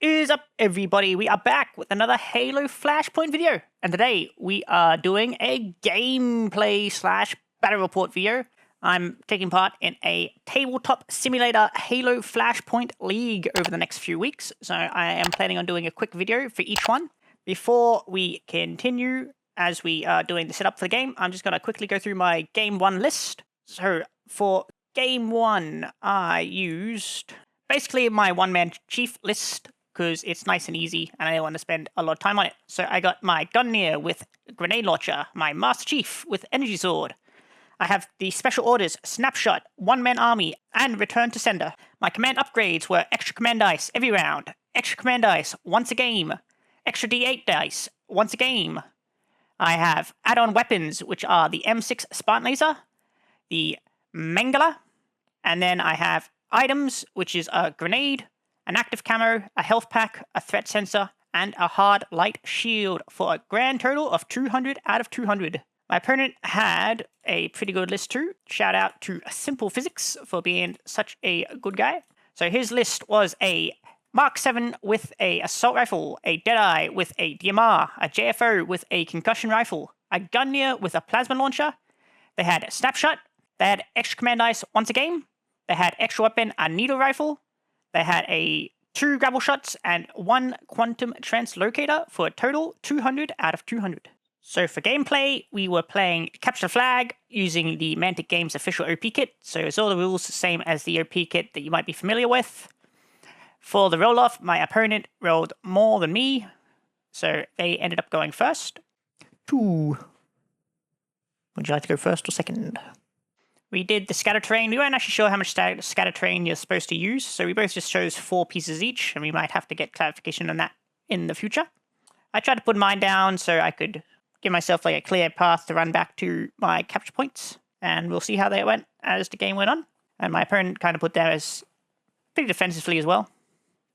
Is up, everybody? We are back with another Halo Flashpoint video, and today we are doing a gameplay slash battle report video. I'm taking part in a tabletop simulator Halo Flashpoint League over the next few weeks, so I am planning on doing a quick video for each one. Before we continue, as we are doing the setup for the game, I'm just going to quickly go through my Game 1 list. So, for Game 1, I used basically my one-man chief list, because it's nice and easy, and I don't want to spend a lot of time on it. So I got my Gunneer with Grenade Launcher, my Master Chief with Energy Sword. I have the Special Orders, Snapshot, One-Man Army, and Return to Sender. My command upgrades were extra command dice every round, extra command dice once a game, extra D8 dice once a game. I have add-on weapons, which are the M6 Spartan Laser, the Mangala, and then I have items, which is a grenade, an active camo, a health pack, a threat sensor, and a hard light shield for a grand total of 200 out of 200. My opponent had a pretty good list too. Shout out to Simple Physics for being such a good guy. So his list was a Mark 7 with a assault rifle, a Deadeye with a DMR, a JFO with a concussion rifle, a Gunneer with a plasma launcher. They had Snapshot. They had extra command dice once a game. They had extra weapon, a needle rifle. They had 2 grapple shots and 1 quantum translocator for a total 200 out of 200. So for gameplay, we were playing Capture the Flag using the Mantic Games official OP kit. So it's all the rules the same as the OP kit that you might be familiar with. For the roll-off, my opponent rolled more than me, so they ended up going first. 2. Would you like to go first or second? We did the scatter terrain. We weren't actually sure how much scatter terrain you're supposed to use, so we both just chose 4 pieces each, and we might have to get clarification on that in the future. I tried to put mine down so I could give myself like a clear path to run back to my capture points, and we'll see how they went as the game went on. And my opponent kind of put theirs pretty defensively as well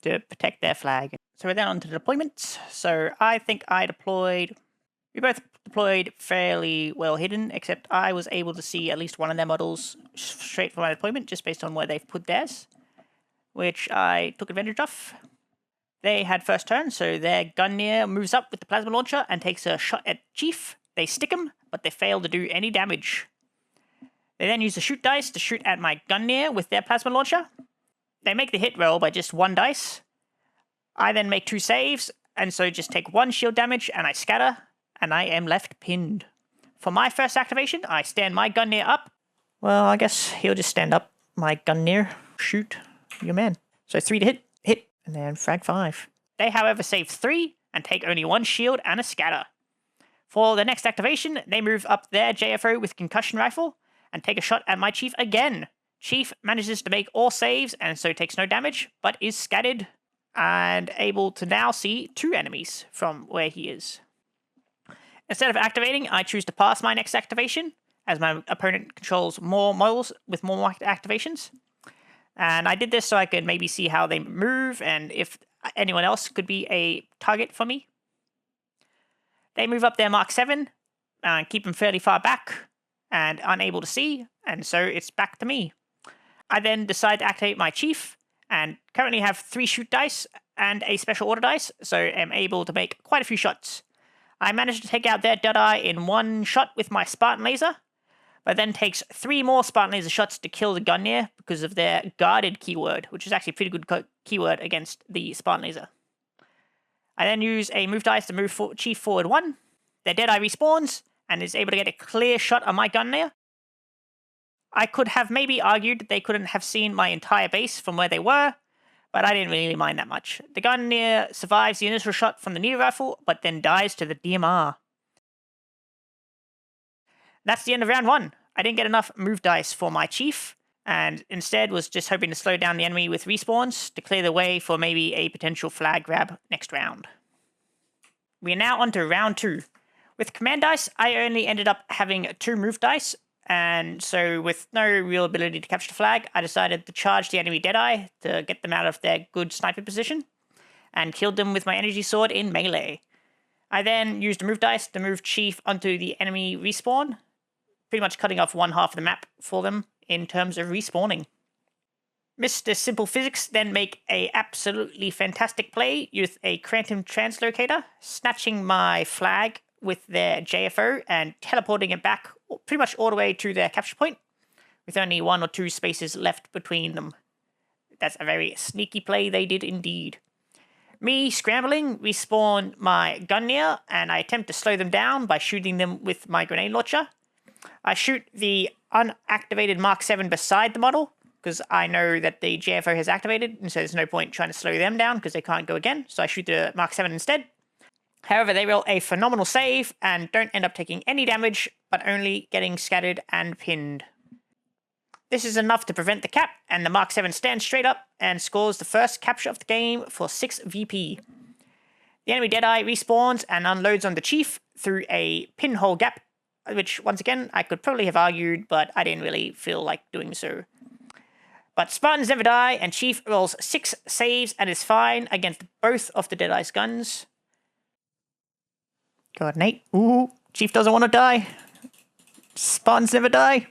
to protect their flag. So we're then on to the deployments. So I think we both deployed fairly well hidden, except I was able to see at least one of their models straight from my deployment, just based on where they've put theirs, which I took advantage of. They had first turn, so their Gunneer moves up with the plasma launcher and takes a shot at Chief. They stick him, but they fail to do any damage. They then use the shoot dice to shoot at my Gunneer with their plasma launcher. They make the hit roll by just 1 dice. I then make 2 saves, and so just take 1 shield damage, and I scatter, and I am left pinned. For my first activation, I stand my Gunneer up. Well, I guess he'll just stand up. My Gunneer, shoot your man. So 3 to hit, and then frag 5. They, however, save 3 and take only 1 shield and a scatter. For the next activation, they move up their JFO with concussion rifle and take a shot at my Chief again. Chief manages to make all saves and so takes no damage, but is scattered and able to now see 2 enemies from where he is. Instead of activating, I choose to pass my next activation, as my opponent controls more models with more marked activations. And I did this so I could maybe see how they move and if anyone else could be a target for me. They move up their Mark 7 and keep them fairly far back and unable to see, and so it's back to me. I then decide to activate my Chief, and currently have 3 shoot dice and a special order dice, so am able to make quite a few shots. I managed to take out their Deadeye in 1 shot with my Spartan Laser, but then takes 3 more Spartan Laser shots to kill the Gunneer because of their guarded keyword, which is actually a pretty good keyword against the Spartan Laser. I then use a move dice to move Chief forward 1. Their Deadeye respawns, and is able to get a clear shot on my Gunneer. I could have maybe argued they couldn't have seen my entire base from where they were, but I didn't really mind that much. The Gunneer survives the initial shot from the needle rifle, but then dies to the DMR. That's the end of round 1. I didn't get enough move dice for my Chief, and instead was just hoping to slow down the enemy with respawns to clear the way for maybe a potential flag grab next round. We are now on to round 2. With command dice, I only ended up having 2 move dice, and so with no real ability to capture the flag, I decided to charge the enemy Deadeye to get them out of their good sniper position, and killed them with my energy sword in melee. I then used a move dice to move Chief onto the enemy respawn, pretty much cutting off 1/2 of the map for them in terms of respawning. Mr. Simple Physics then make a absolutely fantastic play with a Quantum Translocator, snatching my flag with their JFO and teleporting it back pretty much all the way to their capture point, with only 1 or 2 spaces left between them. That's a very sneaky play they did indeed. Me scrambling, respawn my Gungnir, and I attempt to slow them down by shooting them with my grenade launcher. I shoot the unactivated Mark 7 beside the model, because I know that the JFO has activated, and so there's no point trying to slow them down because they can't go again, so I shoot the Mark 7 instead. However, they roll a phenomenal save and don't end up taking any damage, but only getting scattered and pinned. This is enough to prevent the cap, and the Mark 7 stands straight up and scores the first capture of the game for 6 VP. The enemy Deadeye respawns and unloads on the Chief through a pinhole gap, which, once again, I could probably have argued, but I didn't really feel like doing so. But Spartans never die, and Chief rolls 6 saves and is fine against both of the Deadeye's guns. God, Nate. Ooh, Chief doesn't want to die. Spartans never die.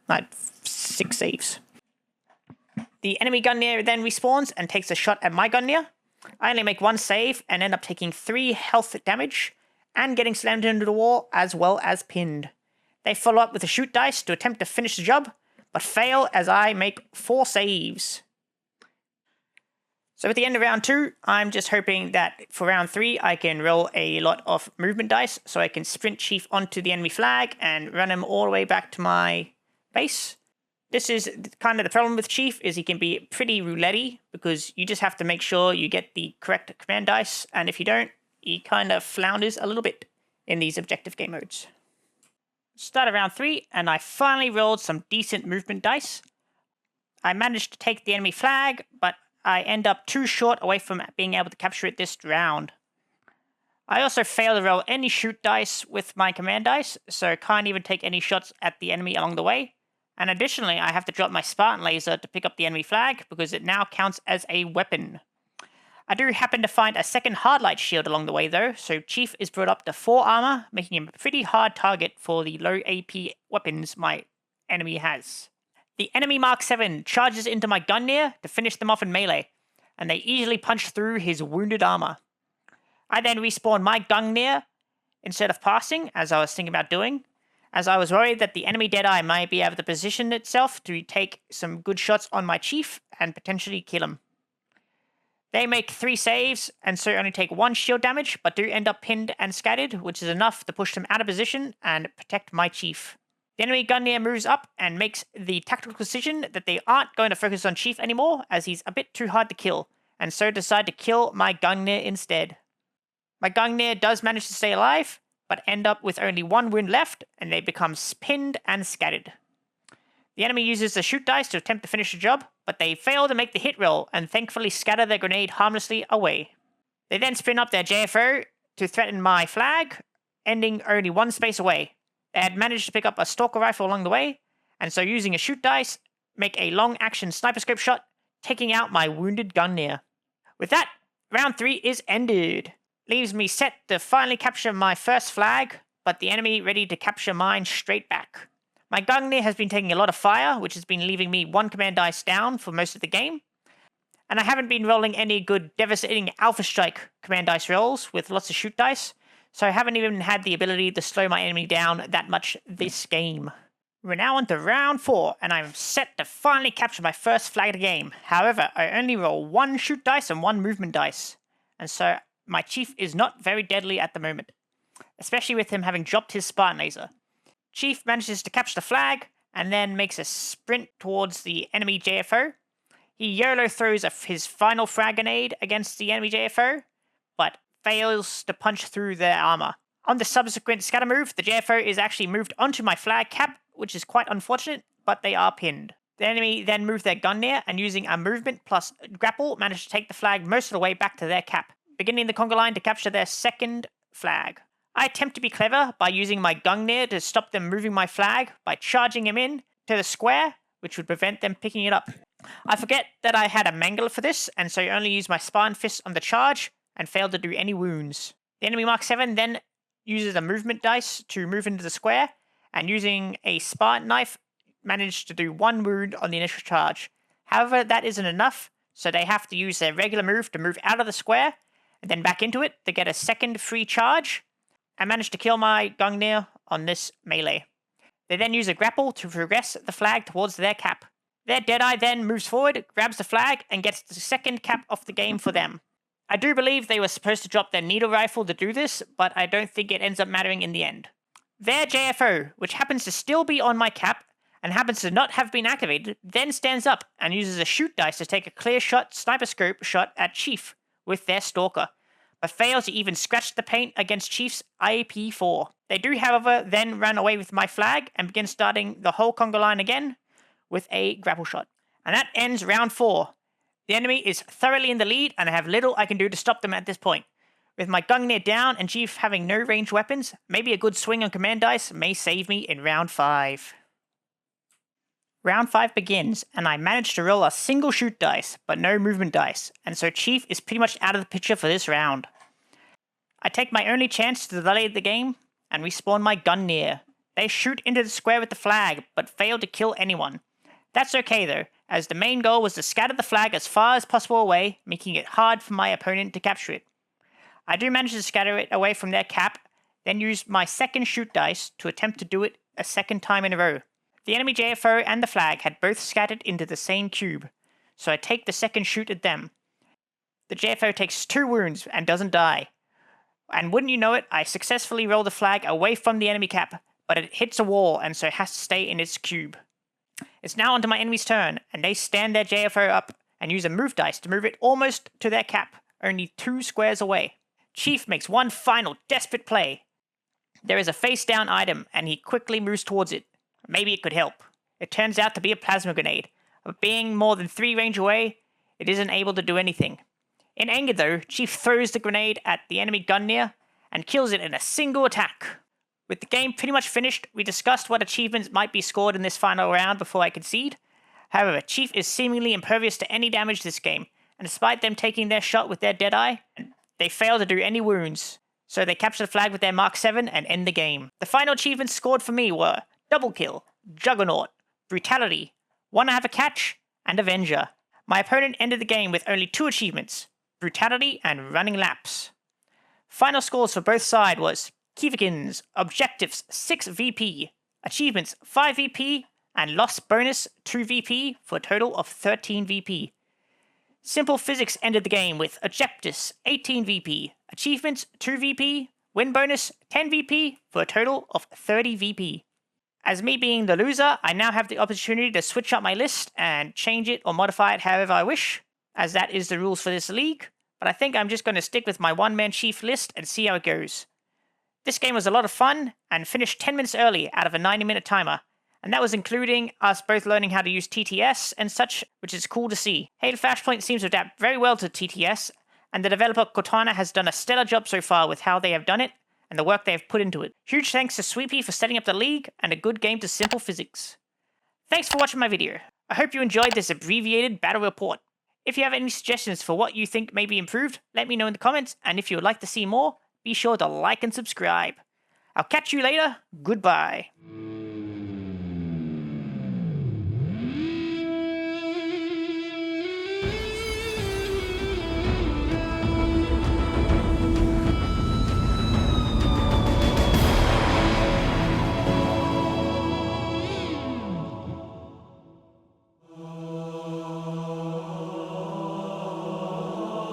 Right, 6 saves. The enemy Gungnir then respawns and takes a shot at my Gungnir. I only make 1 save and end up taking 3 health damage and getting slammed into the wall as well as pinned. They follow up with a shoot dice to attempt to finish the job, but fail as I make 4 saves. So at the end of round 2, I'm just hoping that for round 3 I can roll a lot of movement dice so I can sprint Chief onto the enemy flag and run him all the way back to my base. This is kind of the problem with Chief, is he can be pretty roulette-y, because you just have to make sure you get the correct command dice, and if you don't, he kind of flounders a little bit in these objective game modes. Started round 3, and I finally rolled some decent movement dice. I managed to take the enemy flag, but I end up too short away from being able to capture it this round. I also failed to roll any shoot dice with my command dice, so can't even take any shots at the enemy along the way. And additionally, I have to drop my Spartan laser to pick up the enemy flag, because it now counts as a weapon. I do happen to find a second hardlight shield along the way though, so Chief is brought up to 4 armor, making him a pretty hard target for the low AP weapons my enemy has. The enemy Mark 7 charges into my Gungnir to finish them off in melee, and they easily punch through his wounded armor. I then respawn my Gungnir instead of passing, as I was thinking about doing, as I was worried that the enemy Deadeye might be able to position itself to take some good shots on my Chief and potentially kill him. They make 3 saves, and so only take 1 shield damage, but do end up pinned and scattered, which is enough to push them out of position and protect my Chief. The enemy Gungnir moves up and makes the tactical decision that they aren't going to focus on Chief anymore, as he's a bit too hard to kill, and so decide to kill my Gungnir instead. My Gungnir does manage to stay alive, but end up with only 1 wound left, and they become pinned and scattered. The enemy uses the shoot dice to attempt to finish the job, but they fail to make the hit roll and thankfully scatter their grenade harmlessly away. They then spin up their JFO to threaten my flag, ending only 1 space away. They had managed to pick up a stalker rifle along the way, and so using a shoot dice, make a long action sniper scope shot, taking out my wounded Gungnir. With that, round 3 is ended. Leaves me set to finally capture my first flag, but the enemy ready to capture mine straight back. My Gungnir has been taking a lot of fire, which has been leaving me 1 command dice down for most of the game. And I haven't been rolling any good devastating Alpha Strike command dice rolls with lots of shoot dice, so I haven't even had the ability to slow my enemy down that much this game. We're now on to round 4, and I'm set to finally capture my first flag of the game. However, I only roll 1 shoot dice and 1 movement dice, and so my Chief is not very deadly at the moment, especially with him having dropped his Spartan laser. Chief manages to capture the flag, and then makes a sprint towards the enemy JFO. He YOLO throws his final frag grenade against the enemy JFO, but fails to punch through their armor. On the subsequent scatter move, the JFO is actually moved onto my flag cap, which is quite unfortunate, but they are pinned. The enemy then move their Gungnir, and using a movement plus grapple, managed to take the flag most of the way back to their cap, beginning the conga line to capture their second flag. I attempt to be clever by using my Gungnir to stop them moving my flag by charging him in to the square, which would prevent them picking it up. I forget that I had a mangler for this, and so only used my Spartan Fist on the charge, and failed to do any wounds. The enemy Mark 7 then uses a movement dice to move into the square, and using a Spartan Knife, managed to do 1 wound on the initial charge. However, that isn't enough, so they have to use their regular move to move out of the square, and then back into it to get a second free charge. I managed to kill my Gungnir on this melee. They then use a grapple to progress the flag towards their cap. Their Deadeye then moves forward, grabs the flag, and gets the second cap off the game for them. I do believe they were supposed to drop their needle rifle to do this, but I don't think it ends up mattering in the end. Their JFO, which happens to still be on my cap, and happens to not have been activated, then stands up and uses a shoot dice to take a clear shot sniper scope shot at Chief with their Stalker, but fails to even scratch the paint against Chief's IP4. They do, however, then run away with my flag and begin starting the whole conga line again with a grapple shot. And that ends round 4. The enemy is thoroughly in the lead, and I have little I can do to stop them at this point. With my Gungnir down and Chief having no ranged weapons, maybe a good swing on command dice may save me in round 5. Round 5 begins, and I managed to roll a single shoot dice, but no movement dice, and so Chief is pretty much out of the picture for this round. I take my only chance to delay the game, and respawn my Gungnir. They shoot into the square with the flag, but fail to kill anyone. That's okay though, as the main goal was to scatter the flag as far as possible away, making it hard for my opponent to capture it. I do manage to scatter it away from their cap, then use my second shoot dice to attempt to do it a second time in a row. The enemy JFO and the flag had both scattered into the same cube, so I take the second shoot at them. The JFO takes 2 wounds and doesn't die. And wouldn't you know it, I successfully roll the flag away from the enemy cap, but it hits a wall and so has to stay in its cube. It's now onto my enemy's turn, and they stand their JFO up and use a move dice to move it almost to their cap, only 2 squares away. Chief makes one final desperate play. There is a face down item, and he quickly moves towards it. Maybe it could help. It turns out to be a plasma grenade, but being more than 3 range away, it isn't able to do anything. In anger though, Chief throws the grenade at the enemy Gungnir and kills it in a single attack. With the game pretty much finished, we discussed what achievements might be scored in this final round before I concede. However, Chief is seemingly impervious to any damage this game, and despite them taking their shot with their Deadeye, they fail to do any wounds, so they capture the flag with their Mark 7 and end the game. The final achievements scored for me were Double Kill, Juggernaut, Brutality, Wanna Have a Catch, and Avenger. My opponent ended the game with only 2 achievements, Brutality and Running Laps. Final scores for both sides was Kievikins, Objectives 6 VP, Achievements 5 VP, and Loss Bonus 2 VP for a total of 13 VP. Simple Physics ended the game with Objectives 18 VP, Achievements 2 VP, Win Bonus 10 VP for a total of 30 VP. As me being the loser, I now have the opportunity to switch up my list and change it or modify it however I wish, as that is the rules for this league, but I think I'm just going to stick with my one-man Chief list and see how it goes. This game was a lot of fun, and finished 10 minutes early out of a 90-minute timer, and that was including us both learning how to use TTS and such, which is cool to see. Halo Flashpoint seems to adapt very well to TTS, and the developer Cortana has done a stellar job so far with how they have done it, and the work they have put into it. Huge thanks to Sweepy for setting up the league, and a good game to Simple Physics. Thanks for watching my video. I hope you enjoyed this abbreviated battle report. If you have any suggestions for what you think may be improved, let me know in the comments, and if you would like to see more, be sure to like and subscribe. I'll catch you later. Goodbye.